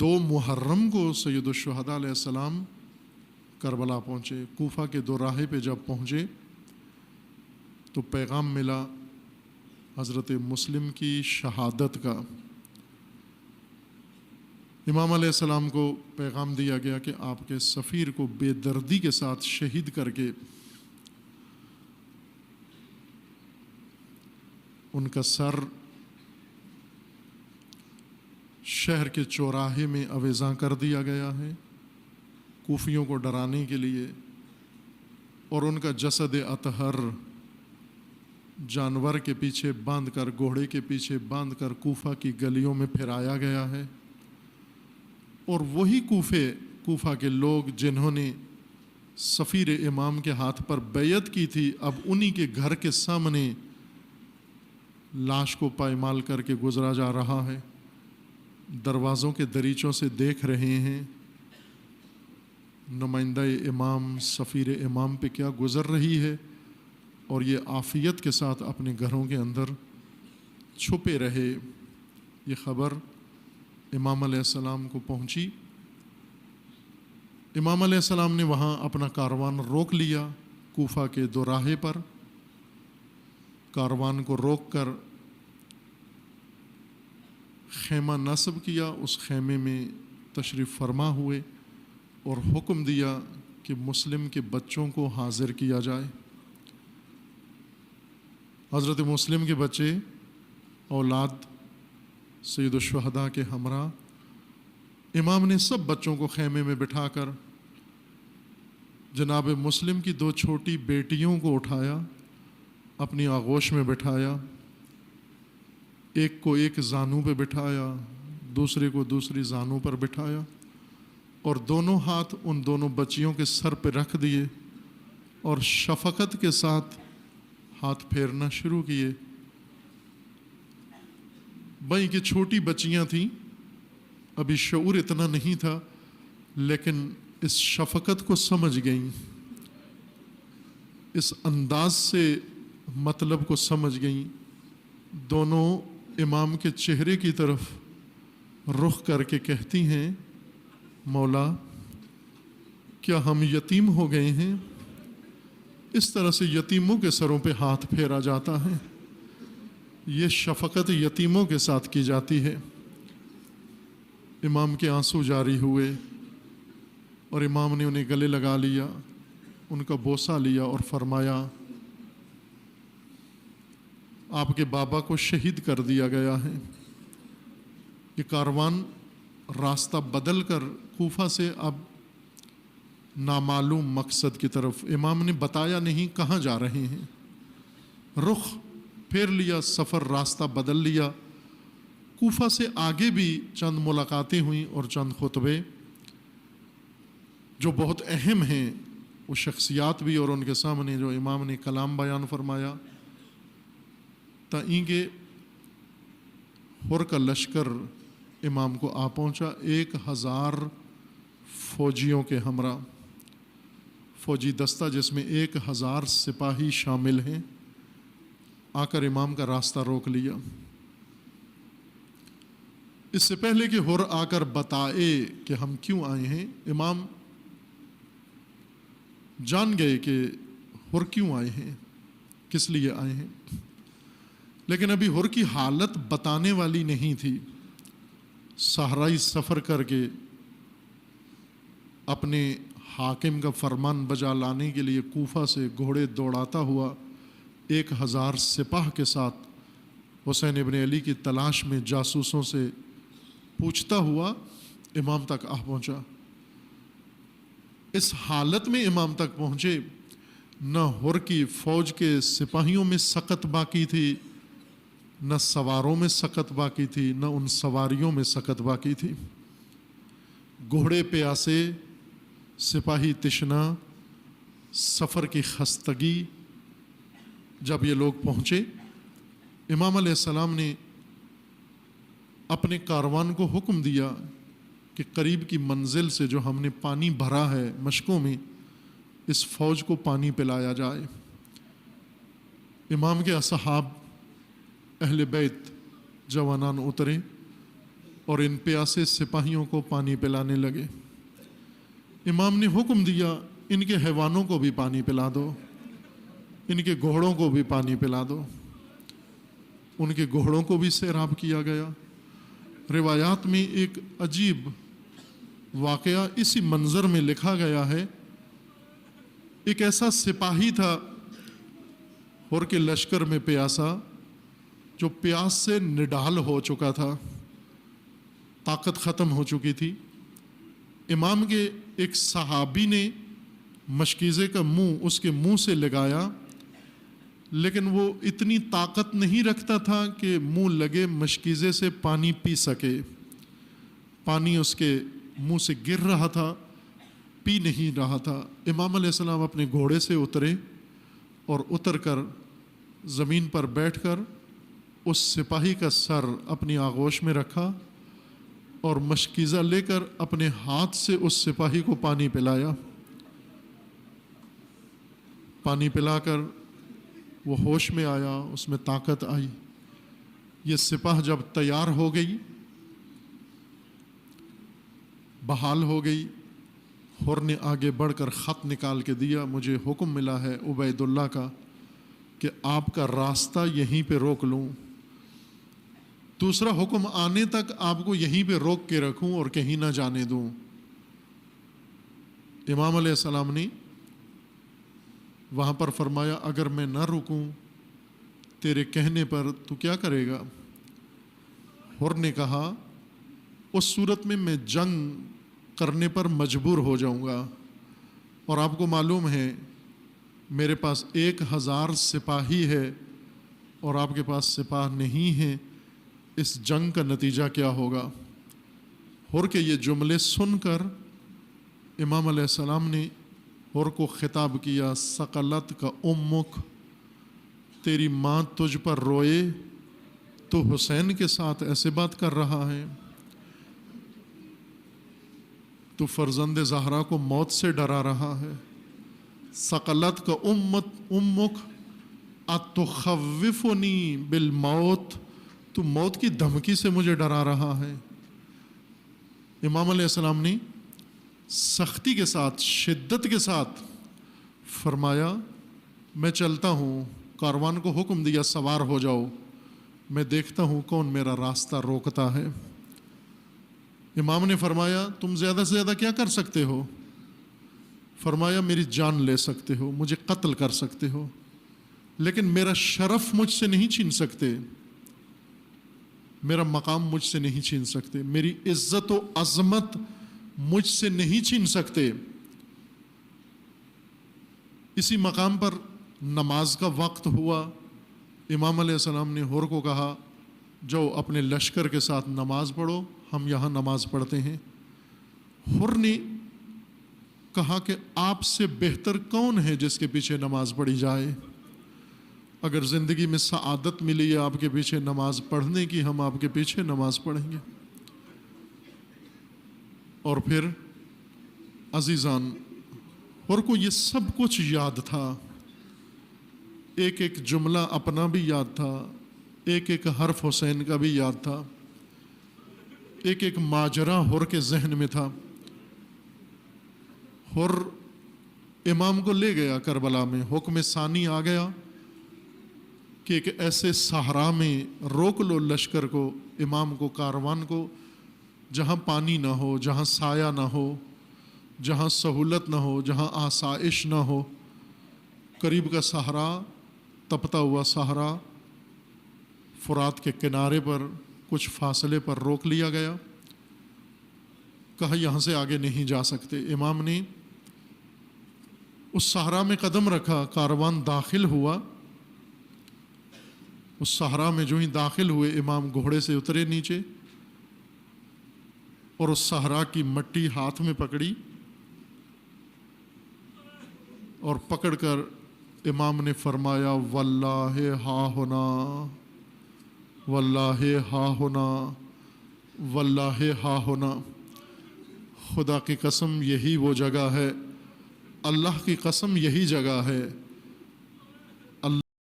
2 محرم کو سید الشہداء علیہ السلام کربلا پہنچے۔ کوفہ کے دوراہے پہ جب پہنچے تو پیغام ملا حضرت مسلم کی شہادت کا۔ امام علیہ السلام کو پیغام دیا گیا کہ آپ کے سفیر کو بے دردی کے ساتھ شہید کر کے ان کا سر شہر کے چوراہے میں آویزاں کر دیا گیا ہے کوفیوں کو ڈرانے کے لیے، اور ان کا جسد اطہر جانور کے پیچھے باندھ کر، گھوڑے کے پیچھے باندھ کر کوفہ کی گلیوں میں پھرایا گیا ہے۔ اور وہی کوفہ کے لوگ جنہوں نے سفیر امام کے ہاتھ پر بیعت کی تھی، اب انہی کے گھر کے سامنے لاش کو پائمال کر کے گزرا جا رہا ہے، دروازوں کے دریچوں سے دیکھ رہے ہیں نمائندہ امام، سفیر امام پہ کیا گزر رہی ہے، اور یہ عافیت کے ساتھ اپنے گھروں کے اندر چھپے رہے۔ یہ خبر امام علیہ السلام کو پہنچی۔ امام علیہ السلام نے وہاں اپنا کاروان روک لیا کوفہ کے دوراہے پر۔ کاروان کو روک کر خیمہ نصب کیا، اس خیمے میں تشریف فرما ہوئے اور حکم دیا کہ مسلم کے بچوں کو حاضر کیا جائے۔ حضرت مسلم کے بچے اولاد سید الشہداء کے ہمراہ امام نے سب بچوں کو خیمے میں بٹھا کر جناب مسلم کی 2 چھوٹی بیٹیوں کو اٹھایا، اپنی آغوش میں بٹھایا، ایک کو ایک زانو پہ بٹھایا، دوسرے کو دوسری زانو پر بٹھایا، اور دونوں ہاتھ ان دونوں بچیوں کے سر پہ رکھ دیے اور شفقت کے ساتھ ہاتھ پھیرنا شروع کیے۔ بھائی کہ چھوٹی بچیاں تھیں، ابھی شعور اتنا نہیں تھا، لیکن اس شفقت کو سمجھ گئیں، اس انداز سے مطلب کو سمجھ گئیں۔ دونوں امام کے چہرے کی طرف رخ کر کے کہتی ہیں، مولا کیا ہم یتیم ہو گئے ہیں؟ اس طرح سے یتیموں کے سروں پہ ہاتھ پھیرا جاتا ہے، یہ شفقت یتیموں کے ساتھ کی جاتی ہے۔ امام کے آنسو جاری ہوئے اور امام نے انہیں گلے لگا لیا، ان کا بوسہ لیا اور فرمایا آپ کے بابا کو شہید کر دیا گیا ہے۔ یہ کاروان راستہ بدل کر کوفہ سے اب نامعلوم مقصد کی طرف، امام نے بتایا نہیں کہاں جا رہے ہیں، رخ پھیر لیا، سفر راستہ بدل لیا۔ کوفہ سے آگے بھی چند ملاقاتیں ہوئیں اور چند خطبے جو بہت اہم ہیں، وہ شخصیات بھی اور ان کے سامنے جو امام نے کلام بیان فرمایا، تائیں کہ ہر کا لشکر امام کو آ پہنچا 1000 فوجیوں کے ہمراہ، فوجی دستہ جس میں 1000 سپاہی شامل ہیں، آ کر امام کا راستہ روک لیا۔ اس سے پہلے کہ ہر آ کر بتائے کہ ہم کیوں آئے ہیں، امام جان گئے کہ ہر کیوں آئے ہیں، کس لیے آئے ہیں، لیکن ابھی ہر کی حالت بتانے والی نہیں تھی۔ صحرائی سفر کر کے اپنے حاکم کا فرمان بجا لانے کے لیے کوفہ سے گھوڑے دوڑاتا ہوا 1000 سپاہ کے ساتھ حسین ابن علی کی تلاش میں جاسوسوں سے پوچھتا ہوا امام تک آ پہنچا۔ اس حالت میں امام تک پہنچے، نہ ہر کی فوج کے سپاہیوں میں سکت باقی تھی، نہ سواروں میں سکت باقی تھی، نہ ان سواریوں میں سکت باقی تھی۔ گھوڑے پیاسے، سپاہی تشنا، سفر کی خستگی۔ جب یہ لوگ پہنچے، امام علیہ السلام نے اپنے کاروان کو حکم دیا کہ قریب کی منزل سے جو ہم نے پانی بھرا ہے مشکوں میں، اس فوج کو پانی پلایا جائے۔ امام کے اصحاب اہل بیت جوانان اترے اور ان پیاسے سپاہیوں کو پانی پلانے لگے۔ امام نے حکم دیا ان کے حیوانوں کو بھی پانی پلا دو، ان کے گھوڑوں کو بھی پانی پلا دو۔ ان کے گھوڑوں کو بھی سیراب کیا گیا۔ روایات میں ایک عجیب واقعہ اسی منظر میں لکھا گیا ہے۔ ایک ایسا سپاہی تھا ہور کے لشکر میں پیاسا، جو پیاس سے نڈال ہو چکا تھا، طاقت ختم ہو چکی تھی۔ امام کے ایک صحابی نے مشکیزے کا منہ اس کے منہ سے لگایا، لیکن وہ اتنی طاقت نہیں رکھتا تھا کہ منہ لگے مشکیزے سے پانی پی سکے۔ پانی اس کے منہ سے گر رہا تھا، پی نہیں رہا تھا۔ امام علیہ السلام اپنے گھوڑے سے اترے اور اتر کر زمین پر بیٹھ کر اس سپاہی کا سر اپنی آغوش میں رکھا اور مشکیزہ لے کر اپنے ہاتھ سے اس سپاہی کو پانی پلایا۔ پانی پلا کر وہ ہوش میں آیا، اس میں طاقت آئی۔ یہ سپاہ جب تیار ہو گئی، بحال ہو گئی، حر نے آگے بڑھ کر خط نکال کے دیا، مجھے حکم ملا ہے عبید اللہ کا کہ آپ کا راستہ یہیں پہ روک لوں، دوسرا حکم آنے تک آپ کو یہیں پہ روک کے رکھوں اور کہیں نہ جانے دوں۔ امام علیہ السلام نے وہاں پر فرمایا اگر میں نہ رکوں تیرے کہنے پر تو کیا کرے گا؟ حر نے کہا اس صورت میں جنگ کرنے پر مجبور ہو جاؤں گا، اور آپ کو معلوم ہے میرے پاس 1000 سپاہی ہے اور آپ کے پاس سپاہ نہیں ہیں، اس جنگ کا نتیجہ کیا ہوگا؟ حر کے یہ جملے سن کر امام علیہ السلام نے حر کو خطاب کیا، ثقلت کا امک، تیری ماں تجھ پر روئے تو حسین کے ساتھ ایسے بات کر رہا ہے؟ تو فرزند زہرا کو موت سے ڈرا رہا ہے۔ ثقلت کا امک اتخوفنی بالموت، تو موت کی دھمکی سے مجھے ڈرا رہا ہے۔ امام علیہ السلام نے سختی کے ساتھ، شدت کے ساتھ فرمایا میں چلتا ہوں، کاروان کو حکم دیا سوار ہو جاؤ، میں دیکھتا ہوں کون میرا راستہ روکتا ہے۔ امام نے فرمایا تم زیادہ سے زیادہ کیا کر سکتے ہو؟ فرمایا میری جان لے سکتے ہو، مجھے قتل کر سکتے ہو، لیکن میرا شرف مجھ سے نہیں چھین سکتے، میرا مقام مجھ سے نہیں چھین سکتے، میری عزت و عظمت مجھ سے نہیں چھین سکتے۔ اسی مقام پر نماز کا وقت ہوا۔ امام علیہ السلام نے حر کو کہا جو اپنے لشکر کے ساتھ نماز پڑھو، ہم یہاں نماز پڑھتے ہیں۔ حر نے کہا کہ آپ سے بہتر کون ہے جس کے پیچھے نماز پڑھی جائے؟ اگر زندگی میں سعادت ملی ہے آپ کے پیچھے نماز پڑھنے کی، ہم آپ کے پیچھے نماز پڑھیں گے۔ اور پھر عزیزان، حر کو یہ سب کچھ یاد تھا، ایک ایک جملہ اپنا بھی یاد تھا، ایک ایک حرف حسین کا بھی یاد تھا، ایک ایک ماجرا حر کے ذہن میں تھا۔ حر امام کو لے گیا کربلا میں، حکم ثانی آ گیا کہ ایک ایسے صحرا میں روک لو لشکر کو، امام کو، کاروان کو، جہاں پانی نہ ہو، جہاں سایہ نہ ہو، جہاں سہولت نہ ہو، جہاں آسائش نہ ہو۔ قریب کا صحرا، تپتا ہوا صحرا، فرات کے کنارے پر کچھ فاصلے پر روک لیا گیا، کہا یہاں سے آگے نہیں جا سکتے۔ امام نے اس صحرا میں قدم رکھا، کاروان داخل ہوا۔ اس صحرا میں جو ہی داخل ہوئے، امام گھوڑے سے اترے نیچے اور اس صحرا کی مٹی ہاتھ میں پکڑی، اور پکڑ کر امام نے فرمایا واللہ ہا ہونا، واللہ ہا ہونا، واللہ ہا ہونا، خدا کی قسم یہی وہ جگہ ہے، اللہ کی قسم یہی جگہ ہے